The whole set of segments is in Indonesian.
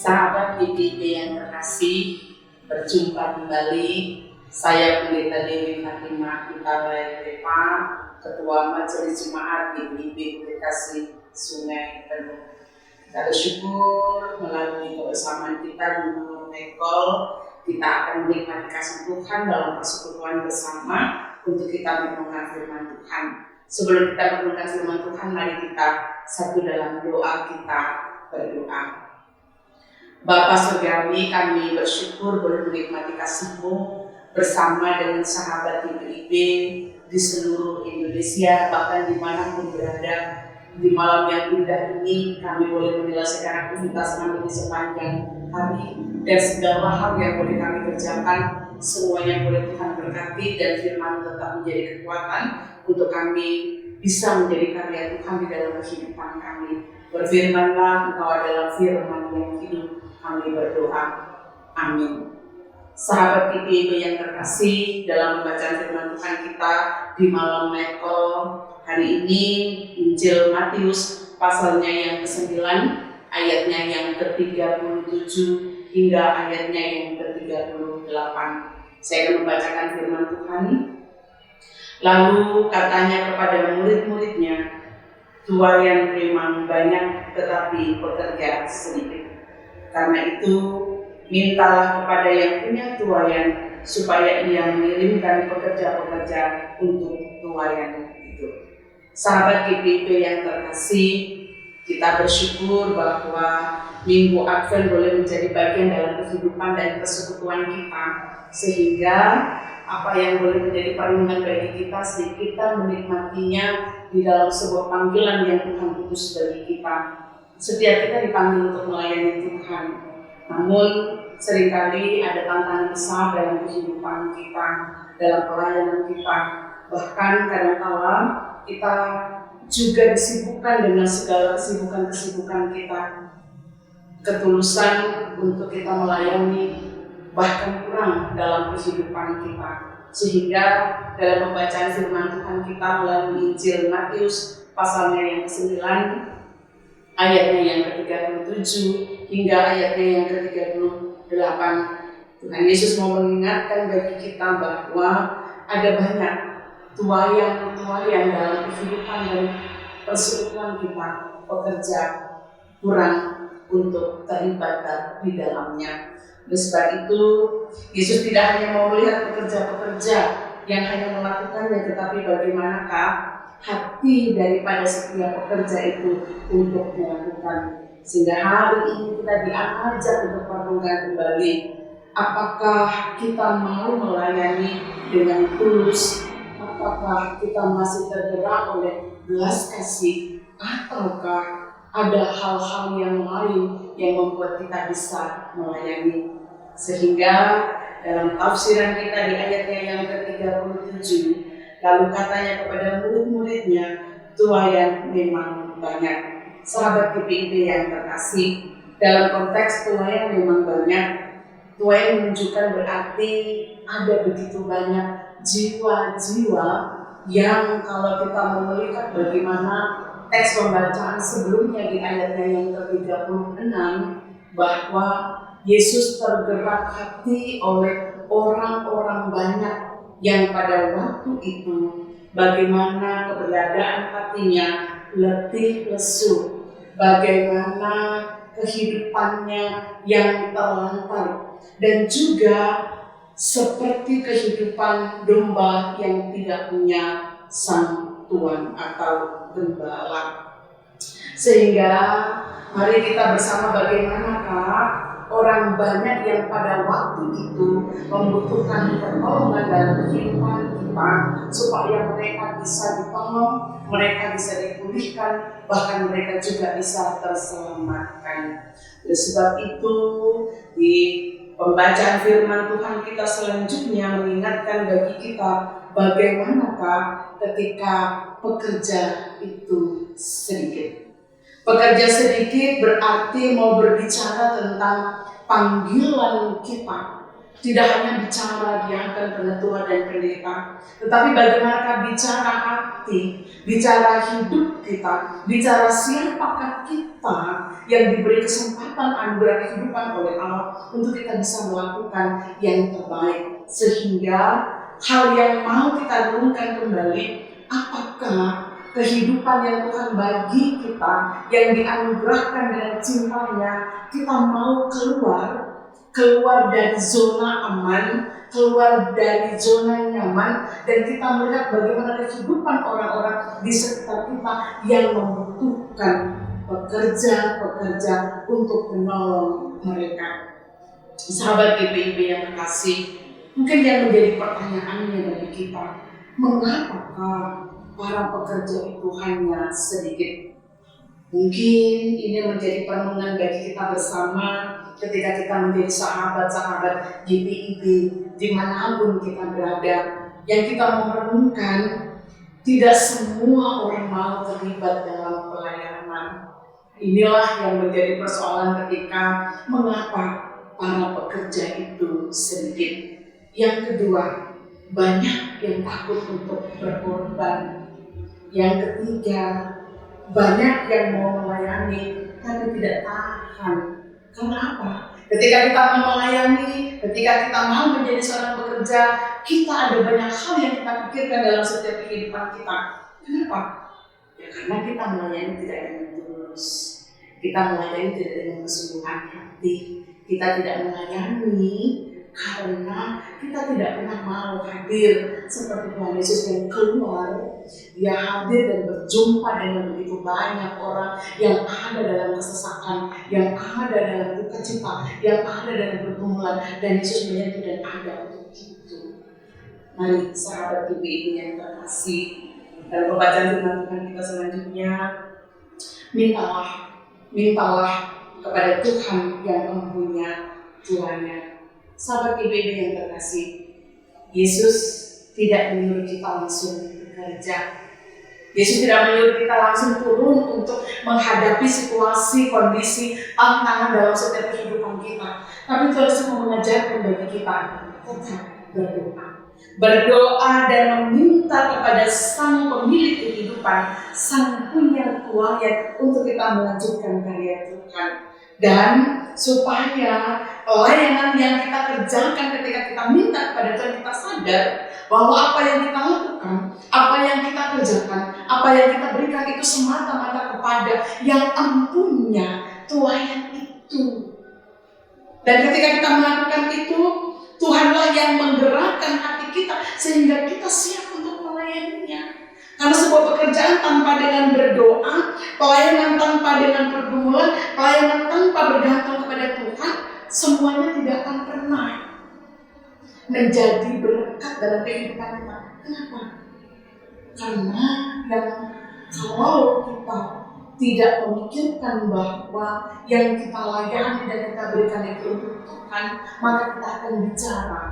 Sahabat PPP yang terkasih, berjumpa kembali. Saya Pendeta Dewi Fatimah Itabaepa, Ketua Majelis Jemaat PPP Bekasi Sungai Penuh. Kita bersyukur melalui kebersamaan kita di Mekol, kita akan menikmati kasih Tuhan dalam persekutuan bersama untuk kita merenungkan firman Tuhan. Sebelum kita merenungkan firman Tuhan, mari kita satu dalam doa kita berdoa. Bapa Surgawi, kami bersyukur boleh menikmati kasih-Mu bersama dengan sahabat PPP di seluruh Indonesia, bahkan dimanapun berada. Di malam yang indah ini kami boleh menyelesaikan aktivitas kami di sepanjang hari, dan segala hal yang boleh kami kerjakan semuanya boleh Tuhan berkati, dan firman tetap menjadi kekuatan untuk kami bisa menjadi karya Tuhan di dalam kehidupan kami. Berfirmanlah Engkau adalah firman yang hidup, kami berdoa. Amin. Sahabat PPP yang terkasih, dalam pembacaan firman Tuhan kita di malam Mekol hari ini, Injil Matius pasalnya yang ke-9, ayatnya yang ke-37 hingga ayatnya yang ke-38. Saya akan membacakan firman Tuhan. Lalu katanya kepada murid-muridnya, tuaian memang banyak tetapi pekerja sedikit. Karena itu, mintalah kepada yang punya tuaian supaya ia mengirimkan pekerja-pekerja untuk tuaian itu. Sahabat GPP yang terkasih, kita bersyukur bahwa Minggu Advent boleh menjadi bagian dalam kehidupan dan persekutuan kita, sehingga apa yang boleh menjadi perlindungan bagi kita, sehingga kita menikmatinya di dalam sebuah panggilan yang Tuhan utus bagi kita. Setiap kita dipanggil untuk melayani Tuhan, namun seringkali ada tantangan besar dalam kehidupan kita, dalam pelayanan kita. Bahkan kadang-kala kita juga disibukkan dengan segala kesibukan kita. Ketulusan untuk kita melayani bahkan kurang dalam kehidupan kita. Sehingga dalam pembacaan firman Tuhan kita melalui Injil Matius pasalnya yang ke-9, ayatnya yang ke-37 hingga ayatnya yang ke-38, Tuhan Yesus mau mengingatkan bagi kita bahwa ada banyak tuaian dalam kehidupan dan persekutuan kita, pekerja kurang untuk terlibat di dalamnya. Oleh sebab itu, Yesus tidak hanya mau melihat pekerja-pekerja yang hanya melakukannya, tetapi bagaimanakah hati daripada setiap pekerja itu untuk melakukan. Sehingga hari ini kita diajak untuk merenungkan kembali, apakah kita mau melayani dengan tulus, apakah kita masih tergerak oleh belas kasih, ataukah ada hal-hal yang lain yang membuat kita bisa melayani. Sehingga dalam tafsiran kita di ayatnya yang ke-37, lalu katanya kepada murid-muridnya, tuaian memang banyak. Sahabat PPP yang terkasih, dalam konteks tuaian memang banyak, tuaian menunjukkan berarti ada begitu banyak jiwa-jiwa yang kalau kita melihat bagaimana teks pembacaan sebelumnya di ayatnya yang ke-36, bahwa Yesus tergerak hati oleh orang-orang banyak yang pada waktu itu bagaimana keberadaan hatinya letih lesu, bagaimana kehidupannya yang terlantar, dan juga seperti kehidupan domba yang tidak punya sang tuan atau gembala. Sehingga mari kita bersama bagaimanakah orang banyak yang pada waktu itu membutuhkan pertolongan dalam kehidupan kita, supaya mereka bisa ditolong, mereka bisa dipulihkan, bahkan mereka juga bisa terselamatkan. Oleh sebab itu, di pembacaan firman Tuhan kita selanjutnya mengingatkan bagi kita bagaimanakah ketika pekerja itu sedikit. Pekerja sedikit berarti mau berbicara tentang panggilan kita. Tidak hanya bicara dia akan penetua dan pendeta, tetapi bagaimanakah bicara hati, bicara hidup kita, bicara siapakah kita yang diberi kesempatan anugerah kehidupan oleh Allah untuk kita bisa melakukan yang terbaik. Sehingga hal yang mau kita renungkan kembali, apakah kehidupan yang Tuhan bagi kita, yang dianugerahkan dengan cintanya, kita mau keluar dari zona aman, keluar dari zona nyaman, dan kita melihat bagaimana kehidupan orang-orang di sekitar kita yang membutuhkan pekerja untuk menolong mereka. Sahabat GPIB yang terkasih, mungkin yang menjadi pertanyaannya bagi kita, mengapakah para pekerja itu hanya sedikit? Mungkin ini menjadi perenungan bagi kita bersama ketika kita menjadi sahabat-sahabat GPIB dimanapun kita berada, yang kita merenungkan tidak semua orang mau terlibat dalam pelayanan. Inilah yang menjadi persoalan ketika mengapa para pekerja itu sedikit. Yang kedua, banyak yang takut untuk berkorban. Yang ketiga, banyak yang mau melayani tapi tidak tahan. Karena apa? Ketika kita mau melayani, ketika kita mau menjadi seorang pekerja, kita ada banyak hal yang kita pikirkan dalam setiap kehidupan kita. Kenapa? Ya karena kita melayani tidak dengan tulus. Kita melayani tidak dengan kesungguhan hati. Kita tidak melayani karena kita tidak pernah mau hadir seperti Tuhan Yesus yang keluar. Dia hadir dan berjumpa dengan begitu banyak orang yang ada dalam kesesakan, yang ada dalam duka cita, yang ada dalam pergumulan, dan Yesus menyentuh dan ada untuk itu. Mari sahabat GPIB yang terkasih, dalam pembacaan firman Tuhan kita selanjutnya, mintalah kepada Tuhan yang mempunyai Tuhannya. Sahabat GPIB yang terkasih, Yesus tidak menyuruh kita langsung bekerja. Yesus tidak menyuruh kita langsung turun untuk menghadapi situasi, kondisi, tantangan dalam setiap kehidupan kita. Tapi Yesus mau mengajarkan bagi kita tetap berdoa dan meminta kepada Sang Pemilik kehidupan, Sang Punya Tuhan untuk kita melanjutkan karya Tuhan. Dan supaya pelayanan yang kita kerjakan ketika kita minta kepada Tuhan, kita sadar bahwa apa yang kita lakukan, apa yang kita kerjakan, apa yang kita berikan itu semata-mata kepada yang empunya Tuhan itu. Dan ketika kita melakukan itu, Tuhanlah yang menggerakkan hati kita sehingga kita siap untuk melayaninya. Karena sebuah pekerjaan tanpa dengan berdoa, pelayanan tanpa dengan pergumulan, pelayanan tanpa bergantung kepada Tuhan, semuanya tidak akan pernah menjadi berkat dalam kehidupan kita. Kenapa? Karena kalau kita tidak memikirkan bahwa yang kita layani dan kita berikan itu untuk Tuhan, maka kita akan bicara,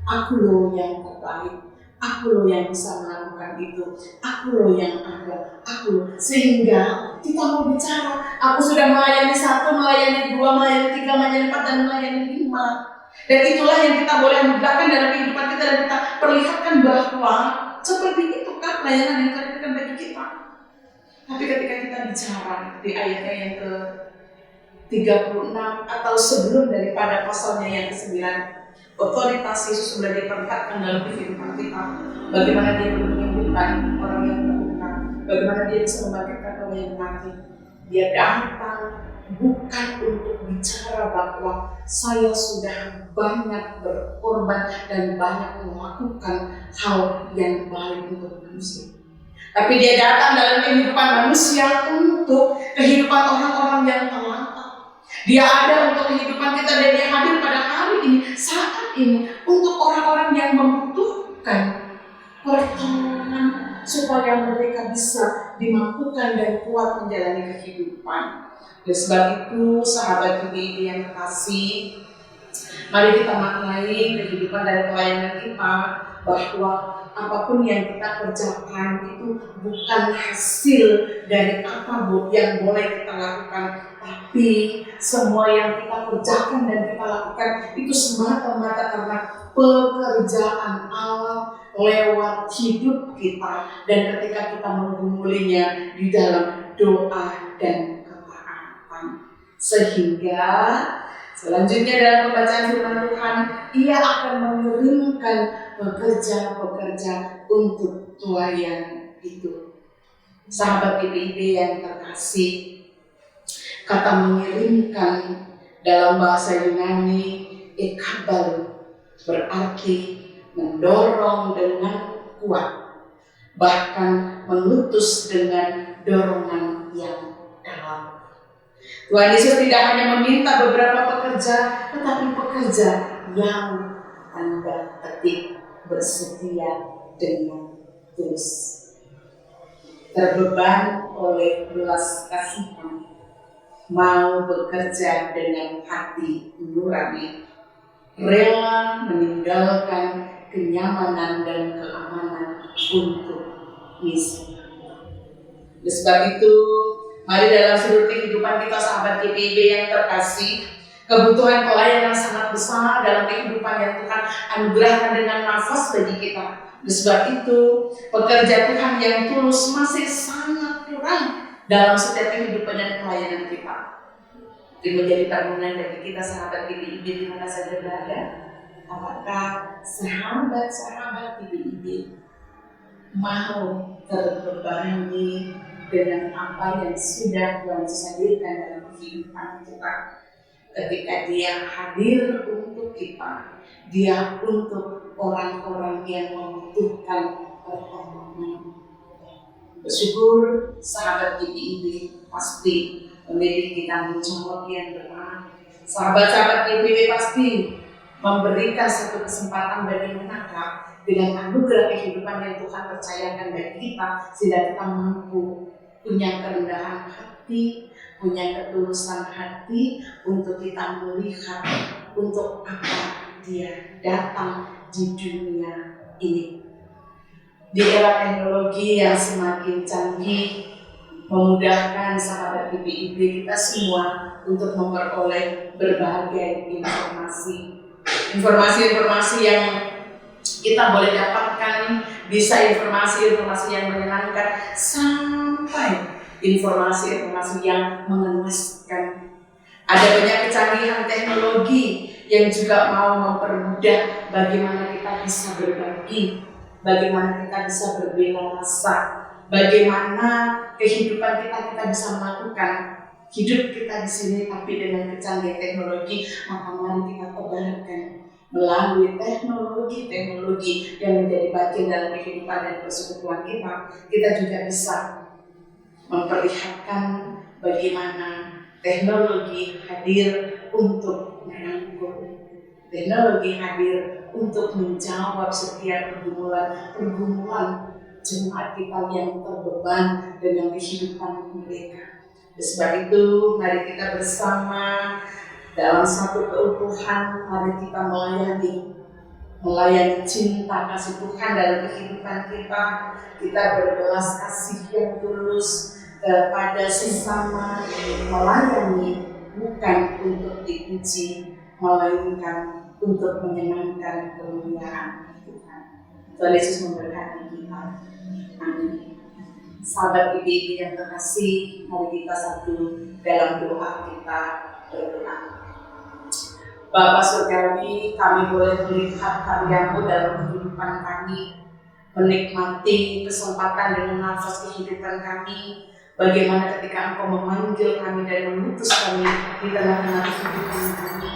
aku loh yang terbaik, aku loh yang bisa melakukan itu, aku loh yang ada, aku loh. Sehingga kita mau bicara, aku sudah melayani 1, melayani 2, melayani 3, melayani 4, dan melayani 5. Dan itulah yang kita boleh anugerahkan dalam kehidupan kita, dan kita perlihatkan bahwa seperti itu kan pelayanan yang Tuhan berikan bagi kita. Tapi ketika kita bicara di ayatnya yang ke-36 atau sebelum daripada pasalnya yang ke-9, otoritas Yesus sudah diperlihatkan dalam kehidupan kita. Bagaimana dia menyembuhkan orang yang terluka, bagaimana dia bisa membangkitkan orang yang mati. Dia datang bukan untuk bicara bahwa saya sudah banyak berkorban dan banyak melakukan hal yang baik untuk manusia. Tapi dia datang dalam kehidupan manusia untuk kehidupan orang-orang yang terlantar. Dia ada untuk kehidupan kita, dan dia hadir pada hari ini, saat ini, untuk orang-orang yang membutuhkan pertolongan supaya mereka bisa dimampukan dan kuat menjalani kehidupan. Dan sebab itu, sahabat GPIB yang terkasih, mari kita maknai kehidupan dari pelayanan kita bahwa apapun yang kita kerjakan itu bukan hasil dari apa yang boleh kita lakukan, tapi semua yang kita kerjakan dan kita lakukan itu semata-mata karena pekerjaan Allah lewat hidup kita, dan ketika kita menggumulinya di dalam doa dan ketaatan. Tuhan. Sehingga selanjutnya dalam pembacaan firman Tuhan, Ia akan mengirimkan pekerja-pekerja untuk tuaian itu. Sahabat PPIB yang terkasih, kata mengirimkan dalam bahasa Yunani ekabal berarti mendorong dengan kuat, bahkan mengutus dengan dorongan yang dalam. Tuhan Yesus tidak hanya meminta beberapa pekerja, tetapi pekerja yang tanda petik bersedia dengan tulus, terbeban oleh belas kasihan, mau bekerja dengan hati nurani, rela meninggalkan kenyamanan dan keamanan untuk misi. Oleh sebab itu, mari dalam seluruh kehidupan kita sahabat GPIB yang terkasih, kebutuhan pelayanan sangat besar dalam kehidupan yang Tuhan anugerahkan dengan nafas bagi kita. Oleh sebab itu, pekerja Tuhan yang tulus masih sangat kurang dalam setiap kehidupan dan pelayanan kita. Ini menjadi pergumulan bagi kita sahabat GPIB di mana saja berada. Apakah sahabat-sahabat GPIB mau terbebani dengan apa yang sudah Tuhan hadirkan dalam kehidupan kita? Ketika Dia hadir untuk kita, Dia untuk orang-orang yang membutuhkan pertolongan. Bersyukur sahabat GPIB pasti memiliki tanggung jawab yang berat. Sahabat-sahabat GPIB pasti memberikan satu kesempatan bagi menangkap dengan anugerah kehidupan yang Tuhan percayakan bagi kita, sehingga kita mampu punya kerendahan hati, punya ketulusan hati untuk kita melihat untuk apa Dia datang di dunia ini. Di era teknologi yang semakin canggih, memudahkan sahabat GPIB kita semua untuk memperoleh berbagai informasi yang kita boleh dapatkan, bisa informasi yang menyenangkan sampai informasi yang mengenaskan. Ada banyak kecanggihan teknologi yang juga mau mempermudah bagaimana kita bisa berbagi, bagaimana kita bisa berbela rasa, bagaimana kehidupan kita bisa melakukan hidup kita di sini tapi dengan kecanggihan teknologi. Maka mari kita tebarkan melalui teknologi yang menjadi bagian dalam kehidupan dan persekutuan kita juga bisa memperlihatkan bagaimana teknologi hadir untuk merangkul, teknologi hadir untuk menjawab setiap pergumulan jemaat kita yang terbeban dengan kehidupan mereka. Sebab itu, mari kita bersama dalam satu keutuhan, mari kita melayani cinta kasih Tuhan dalam kehidupan kita. Kita berbelas kasih yang tulus pada sesama, melayani bukan untuk dipuji, melainkan untuk menyenangkan kemuliaan Tuhan. Tuhan Yesus memberkati kita. Amin. Sahabat GPIB yang terkasih, mari kita satu dalam doa kita berdoa. Bapa Surgawi, kami boleh melihat karya-Mu dalam kehidupan kami, menikmati kesempatan dengan nafas kehidupan kami. Bagaimana ketika Engkau memanggil kami dan mengutus kami di tengah-tengah kehidupan kami,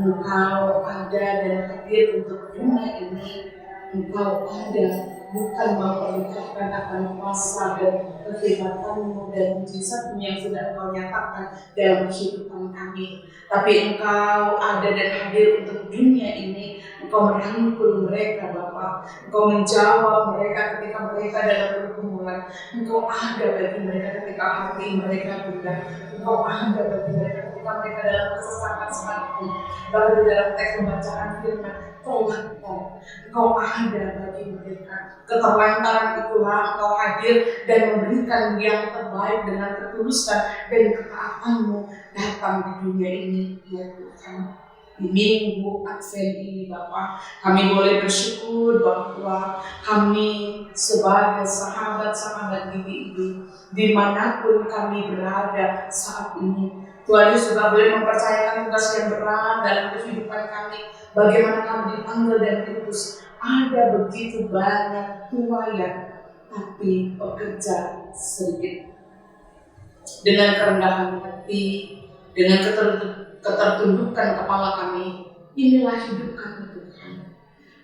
Engkau ada dan hadir untuk dunia ini. Engkau ada bukan memperlihatkan akan kuasa dan kehebatanmu dan mujizatmu yang sudah Engkau nyatakan dalam kehidupan kami, tapi Engkau ada dan hadir untuk dunia ini. Engkau merangkul mereka Bapa, Engkau menjawab mereka ketika mereka dalam pergumulan. Engkau ada bagi mereka ketika hati mereka gundah. Engkau ada bagi mereka ketika mereka dalam kesesakan sekalipun. Lalu dalam teks pembacaan firman, Engkau ada bagi mereka. Keterlantaran itulah Engkau hadir dan memberikan yang terbaik dengan ketulusan dan ketaatanmu datang di dunia ini, ya Tuhan. Di minggu Advent ini Bapa, kami boleh bersyukur bahwa kami sebagai sahabat-sahabat GPIB dimanapun kami berada saat ini. Tuhan Yesus juga boleh mempercayakan tugas yang berat dalam kehidupan kami. Bagaimana kami dipanggil dan diutus. Ada begitu banyak tuayan, tapi pekerja sedikit. Dengan kerendahan hati, dengan ketertundukan kepala kami, inilah hidup kami Tuhan.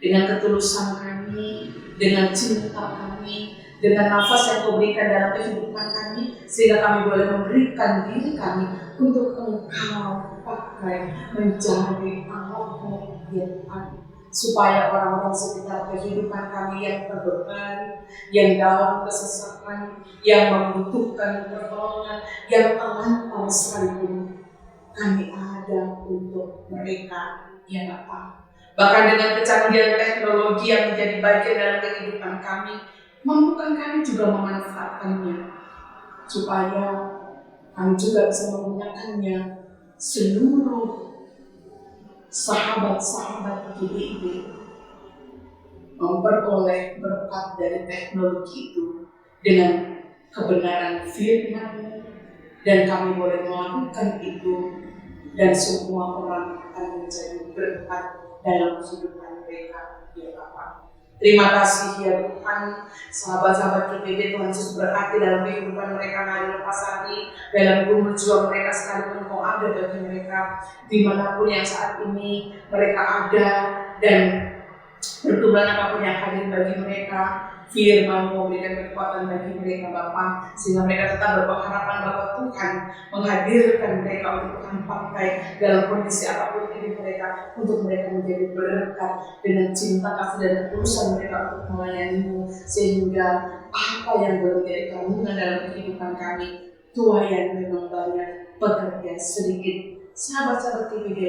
Dengan ketulusan kami, dengan cinta kami, dengan nafas yang Kau berikan dalam kehidupan kami, sehingga kami boleh memberikan diri kami untuk Engkau pakai menjadi alat kegiatan, supaya orang-orang sekitar kehidupan kami yang terbeban, yang dalam kesesakan, yang membutuhkan pertolongan, yang terlantar sekalipun, kami ada untuk mereka yang apa. Bahkan dengan kecanggihan teknologi yang menjadi bagian dalam kehidupan kami, mampukan kami juga memanfaatkannya, supaya kami juga bisa menggunakannya. Seluruh sahabat-sahabat GBIB memperoleh berkat dari teknologi itu dengan kebenaran firman, dan kami boleh melakukan itu, dan semua orang akan menjadi berkat dalam kehidupan mereka, ya Bapa. Terima kasih ya Tuhan, sahabat-sahabat GBIB, Tuhan Yesus berarti dalam kehidupan mereka hari lepas hari, dalam gumul juang mereka sekalipun Kau ada bagi mereka, dimanapun yang saat ini mereka ada, dan pertumbuhan apapun yang hadir bagi mereka, firman memberikan kekuatan bagi mereka Bapa, sehingga mereka tetap berpengharapan bahwa Tuhan menghadirkan mereka untuk Tuhan pakai dalam kondisi apapun hidup mereka, untuk mereka menjadi berkat dengan cinta kasih dan ketulusan mereka untuk melayani-Mu, sehingga apa yang belum menjadi tanggungan dalam kehidupan kami, tuayan memang banyak, pekerja sedikit. Sahabat-sahabat GBIB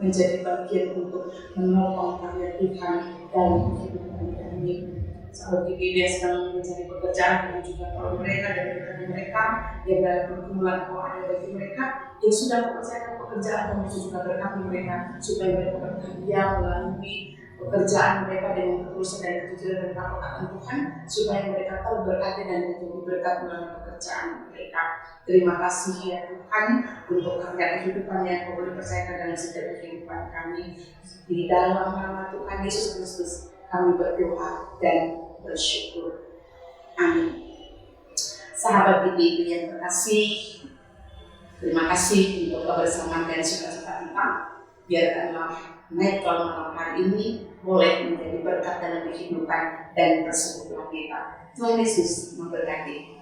menjadi bagian untuk menopang karya Tuhan dalam kehidupan kami. Sahabat GBIB yang sedang mencari pekerjaan, dan juga kalau mereka dan rekan mereka yang dalam pergumulan Kau ada bagi mereka, yang sudah mempercayakan pekerjaan, dan juga berkati mereka supaya mereka berkarya melalui pekerjaan mereka dengan ketulusan dan kejujuran dan ketaatan Tuhan, supaya mereka terberkati dan menjadi berkat melalui pekerjaan mereka. Terima kasih ya Tuhan untuk karya kehidupan yang Kau boleh percayakan dalam setiap kehidupan kami. Di dalam nama Tuhan Yesus Kristus kami berdoa dan bersyukur. Amin. Sahabat GBIB yang terkasih, terima kasih untuk kebersamaan dan sukacita kita. Biarkanlah naik malam hari ini boleh menjadi berkat dalam kehidupan dan persekutuan kita. Tuhan Yesus memberkati.